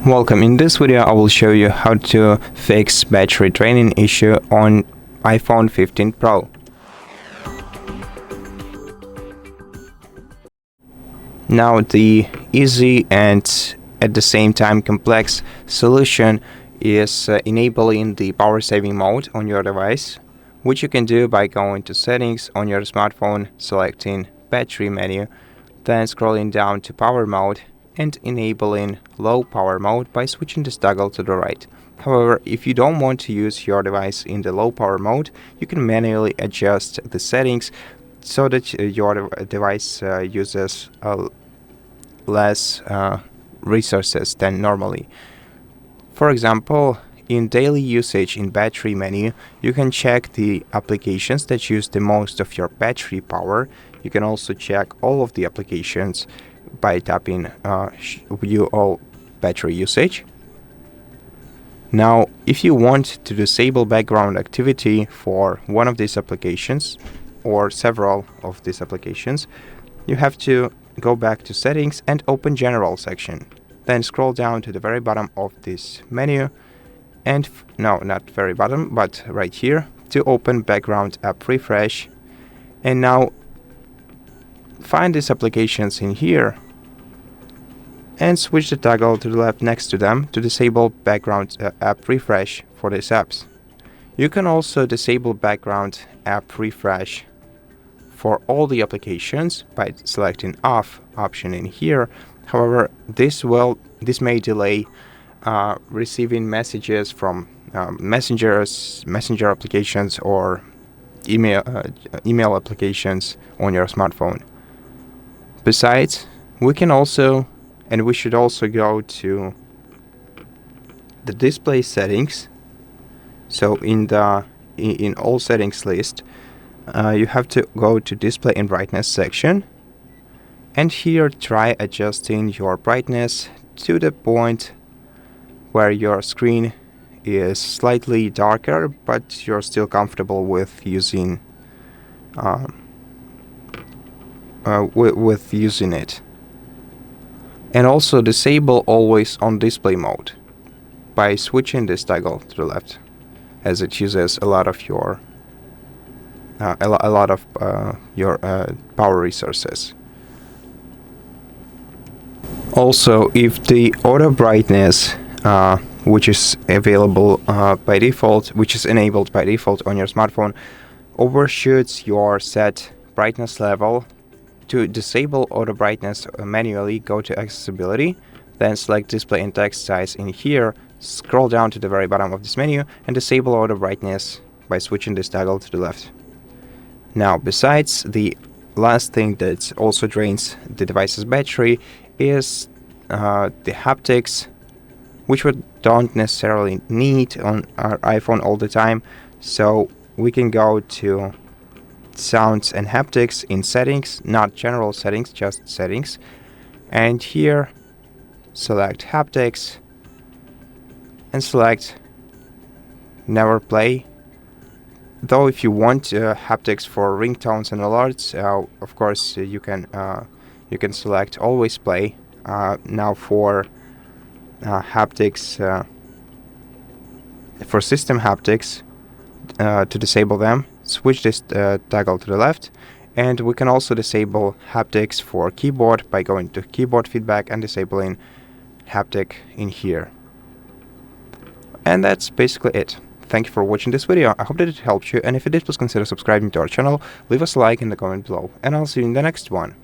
Welcome. In this video I will show you how to fix battery draining issue on iPhone 15 Pro. Now the easy and at the same time complex solution is enabling the power saving mode on your device, which you can do by going to settings on your smartphone, selecting battery menu, then scrolling down to power mode and enabling low power mode by switching this toggle to the right. However, if you don't want to use your device in the low power mode, you can manually adjust the settings so that your device uses less resources than normally. For example, in daily usage in battery menu, you can check the applications that use the most of your battery power. You can also check all of the applications by tapping view all battery usage. Now, if you want to disable background activity for one of these applications or several of these applications, you have to go back to settings and open general section. Then scroll down to the very bottom of this menu and no, not very bottom, but right here to open background app refresh. And now find these applications in here and switch the toggle to the left next to them to disable background app refresh for these apps. You can also disable background app refresh for all the applications by selecting off option in here. However, this may delay receiving messages from messenger applications or email applications on your smartphone. Besides, we should also go to the display settings. So in all settings list, you have to go to display and brightness section, and here try adjusting your brightness to the point where your screen is slightly darker, but you're still comfortable with using it. And also disable always on display mode by switching this toggle to the left, as it uses a lot of your power resources. Also, if the auto brightness which is available by default, which is enabled by default on your smartphone, overshoots your set brightness level, to disable auto brightness manually, go to accessibility, then select display and text size in here, scroll down to the very bottom of this menu and disable auto brightness by switching this toggle to the left. Now, besides, the last thing that also drains the device's battery is the haptics, which we don't necessarily need on our iPhone all the time. So we can go to sounds and haptics in settings, not general settings, just settings, and here select haptics and select never play. Though if you want haptics for ringtones and alerts, of course you can select always play. Now for haptics, for system haptics, to disable them, switch this toggle to the left, and we can also disable haptics for keyboard by going to keyboard feedback and disabling haptic in here. And that's basically it. Thank you for watching this video. I hope that it helped you, and if it did, please consider subscribing to our channel, leave us a like in the comment below, and I'll see you in the next one.